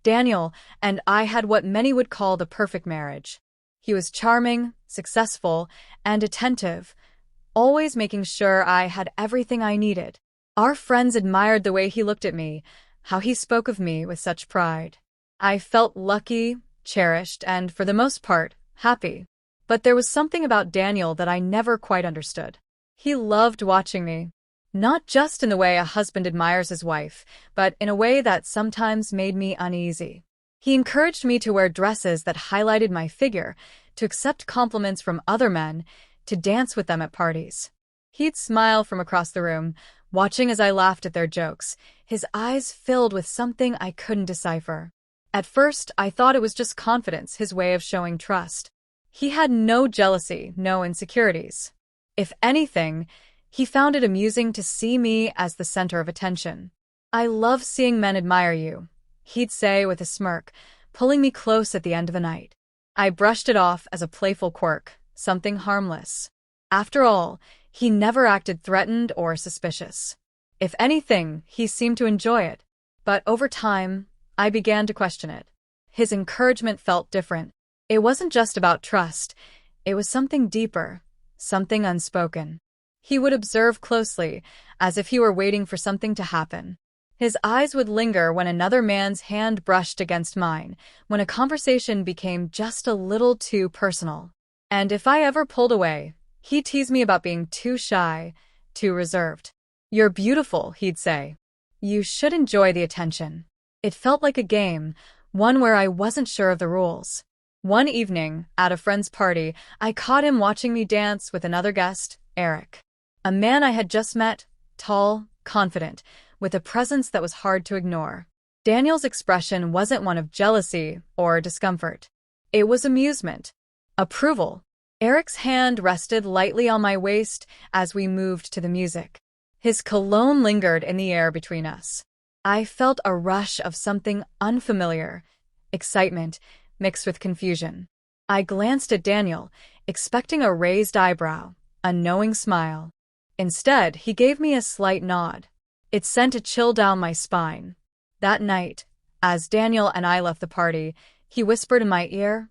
Daniel and I had what many would call the perfect marriage. He was charming, successful, and attentive, always making sure I had everything I needed. Our friends admired the way he looked at me, how he spoke of me with such pride. I felt lucky, cherished, and, for the most part, happy. But there was something about Daniel that I never quite understood. He loved watching me. Not just in the way a husband admires his wife, but in a way that sometimes made me uneasy. He encouraged me to wear dresses that highlighted my figure, to accept compliments from other men, to dance with them at parties. He'd smile from across the room, watching as I laughed at their jokes, his eyes filled with something I couldn't decipher. At first, I thought it was just confidence, his way of showing trust. He had no jealousy, no insecurities. If anything, he found it amusing to see me as the center of attention. "I love seeing men admire you," he'd say with a smirk, pulling me close at the end of the night. I brushed it off as a playful quirk, something harmless. After all, he never acted threatened or suspicious. If anything, he seemed to enjoy it. But over time, I began to question it. His encouragement felt different. It wasn't just about trust. It was something deeper, something unspoken. He would observe closely, as if he were waiting for something to happen. His eyes would linger when another man's hand brushed against mine, when a conversation became just a little too personal. And if I ever pulled away, he'd tease me about being too shy, too reserved. "You're beautiful," he'd say. "You should enjoy the attention." It felt like a game, one where I wasn't sure of the rules. One evening, at a friend's party, I caught him watching me dance with another guest, Eric. A man I had just met, tall, confident, with a presence that was hard to ignore. Daniel's expression wasn't one of jealousy or discomfort. It was amusement, approval. Eric's hand rested lightly on my waist as we moved to the music. His cologne lingered in the air between us. I felt a rush of something unfamiliar, excitement mixed with confusion. I glanced at Daniel, expecting a raised eyebrow, a knowing smile. Instead, he gave me a slight nod. It sent a chill down my spine. That night, as Daniel and I left the party, he whispered in my ear,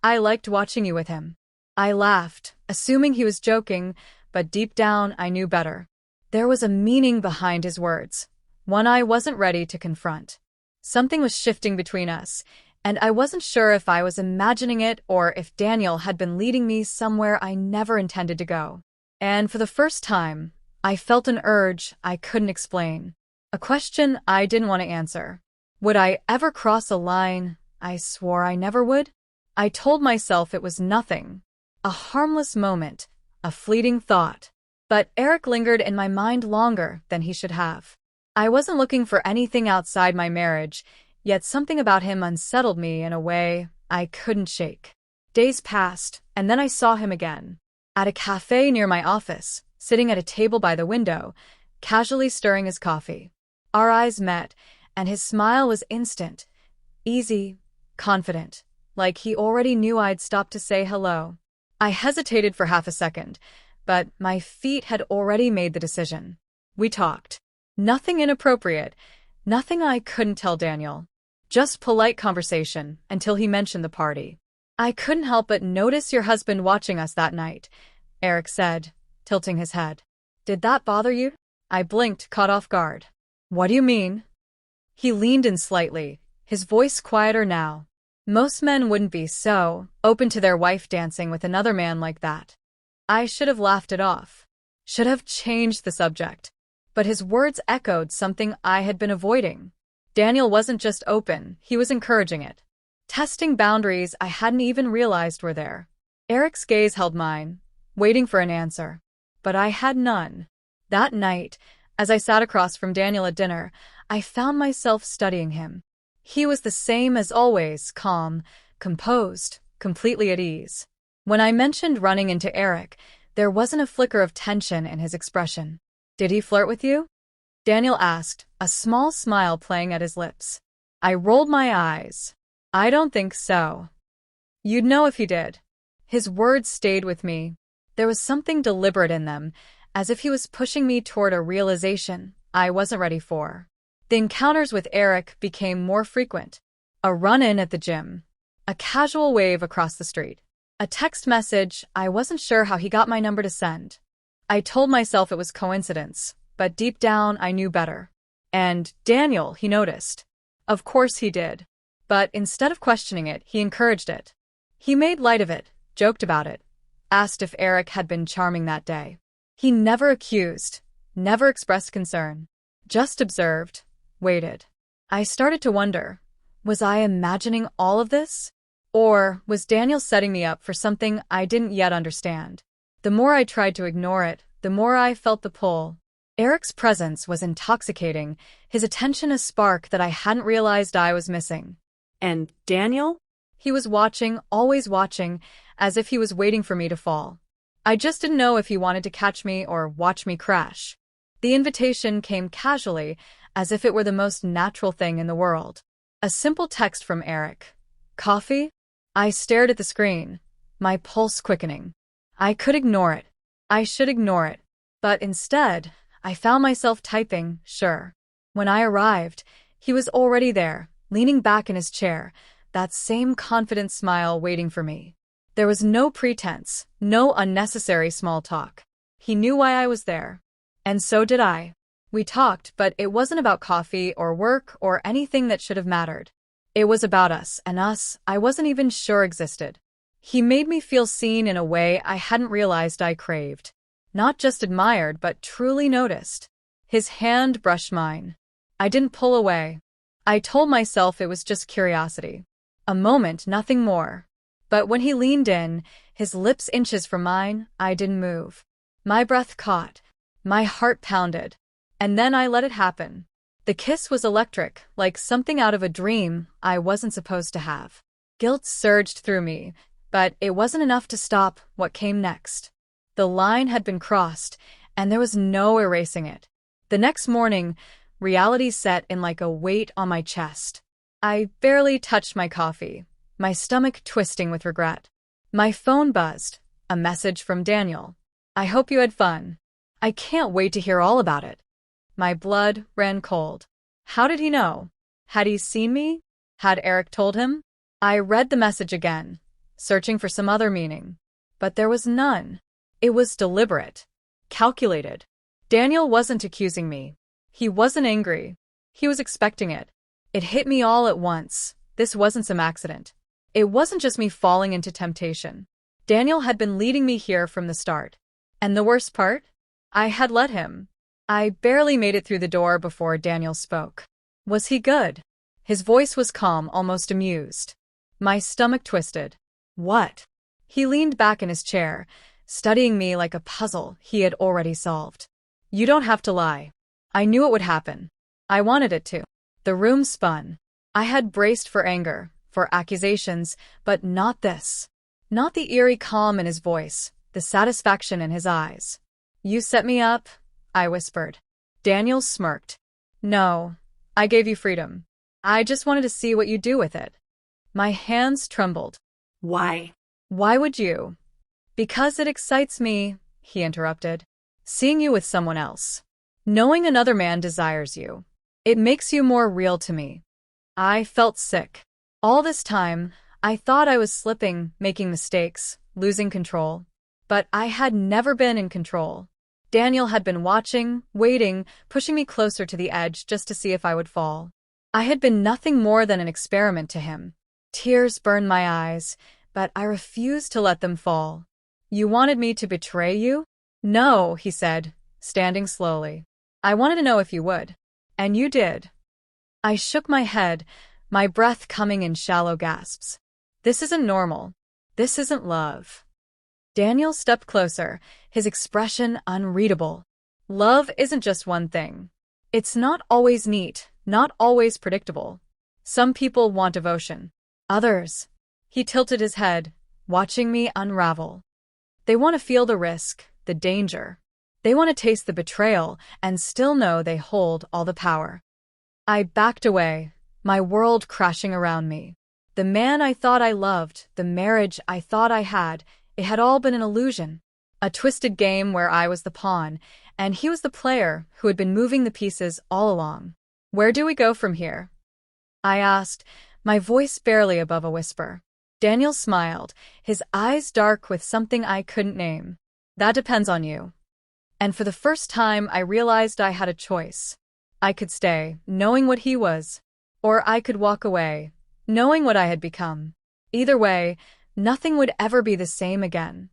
"I liked watching you with him." I laughed, assuming he was joking, but deep down I knew better. There was a meaning behind his words, one I wasn't ready to confront. Something was shifting between us, and I wasn't sure if I was imagining it or if Daniel had been leading me somewhere I never intended to go. And for the first time, I felt an urge I couldn't explain, a question I didn't want to answer. Would I ever cross a line I swore I never would? I told myself it was nothing, a harmless moment, a fleeting thought. But Eric lingered in my mind longer than he should have. I wasn't looking for anything outside my marriage, yet something about him unsettled me in a way I couldn't shake. Days passed, and then I saw him again. At a cafe near my office, sitting at a table by the window, casually stirring his coffee. Our eyes met, and his smile was instant, easy, confident, like he already knew I'd stopped to say hello. I hesitated for half a second, but my feet had already made the decision. We talked. Nothing inappropriate, nothing I couldn't tell Daniel. Just polite conversation until he mentioned the party. "I couldn't help but notice your husband watching us that night," Eric said, tilting his head. "Did that bother you?" I blinked, caught off guard. "What do you mean?" He leaned in slightly, his voice quieter now. Most men wouldn't be so open to their wife dancing with another man like that. I should have laughed it off, should have changed the subject. But his words echoed something I had been avoiding. Daniel wasn't just open, he was encouraging it. Testing boundaries I hadn't even realized were there. Eric's gaze held mine, waiting for an answer. But I had none. That night, as I sat across from Daniel at dinner, I found myself studying him. He was the same as always, calm, composed, completely at ease. When I mentioned running into Eric, there wasn't a flicker of tension in his expression. "Did he flirt with you?" Daniel asked, a small smile playing at his lips. I rolled my eyes. "I don't think so." "You'd know if he did." His words stayed with me. There was something deliberate in them, as if he was pushing me toward a realization I wasn't ready for. The encounters with Eric became more frequent. A run-in at the gym. A casual wave across the street. A text message I wasn't sure how he got my number to send. I told myself it was coincidence, but deep down I knew better. And Daniel, he noticed. Of course he did. But instead of questioning it, he encouraged it. He made light of it, joked about it, asked if Eric had been charming that day. He never accused, never expressed concern, just observed, waited. I started to wonder, was I imagining all of this? Or was Daniel setting me up for something I didn't yet understand? The more I tried to ignore it, the more I felt the pull. Eric's presence was intoxicating, his attention a spark that I hadn't realized I was missing. And Daniel? He was watching, always watching, as if he was waiting for me to fall. I just didn't know if he wanted to catch me or watch me crash. The invitation came casually, as if it were the most natural thing in the world. A simple text from Eric. Coffee? I stared at the screen, my pulse quickening. I could ignore it. I should ignore it. But instead, I found myself typing, sure. When I arrived, he was already there, leaning back in his chair, that same confident smile waiting for me. There was no pretense, no unnecessary small talk. He knew why I was there. And so did I. We talked, but it wasn't about coffee or work or anything that should have mattered. It was about us, and us I wasn't even sure existed. He made me feel seen in a way I hadn't realized I craved. Not just admired, but truly noticed. His hand brushed mine. I didn't pull away. I told myself it was just curiosity. A moment, nothing more. But when he leaned in, his lips inches from mine, I didn't move. My breath caught. My heart pounded. And then I let it happen. The kiss was electric, like something out of a dream I wasn't supposed to have. Guilt surged through me, but it wasn't enough to stop what came next. The line had been crossed, and there was no erasing it. The next morning, reality set in like a weight on my chest. I barely touched my coffee, my stomach twisting with regret. My phone buzzed, a message from Daniel. I hope you had fun. I can't wait to hear all about it. My blood ran cold. How did he know? Had he seen me? Had Eric told him? I read the message again, searching for some other meaning. But there was none. It was deliberate, calculated. Daniel wasn't accusing me. He wasn't angry. He was expecting it. It hit me all at once. This wasn't some accident. It wasn't just me falling into temptation. Daniel had been leading me here from the start. And the worst part? I had let him. I barely made it through the door before Daniel spoke. Was he good? His voice was calm, almost amused. My stomach twisted. What? He leaned back in his chair, studying me like a puzzle he had already solved. You don't have to lie. I knew it would happen. I wanted it to. The room spun. I had braced for anger, for accusations, but not this. Not the eerie calm in his voice, the satisfaction in his eyes. You set me up, I whispered. Daniel smirked. No, I gave you freedom. I just wanted to see what you'd do with it. My hands trembled. Why? Why would you? Because it excites me, he interrupted. Seeing you with someone else. Knowing another man desires you. It makes you more real to me. I felt sick. All this time, I thought I was slipping, making mistakes, losing control. But I had never been in control. Daniel had been watching, waiting, pushing me closer to the edge just to see if I would fall. I had been nothing more than an experiment to him. Tears burned my eyes, but I refused to let them fall. You wanted me to betray you? No, he said, standing slowly. I wanted to know if you would. And you did. I shook my head, my breath coming in shallow gasps. This isn't normal. This isn't love. Daniel stepped closer, his expression unreadable. Love isn't just one thing. It's not always neat, not always predictable. Some people want devotion. Others. He tilted his head, watching me unravel. They want to feel the risk, the danger. They want to taste the betrayal and still know they hold all the power. I backed away, my world crashing around me. The man I thought I loved, the marriage I thought I had, it had all been an illusion. A twisted game where I was the pawn, and he was the player who had been moving the pieces all along. Where do we go from here? I asked, my voice barely above a whisper. Daniel smiled, his eyes dark with something I couldn't name. That depends on you. And for the first time, I realized I had a choice. I could stay, knowing what he was, or I could walk away, knowing what I had become. Either way, nothing would ever be the same again.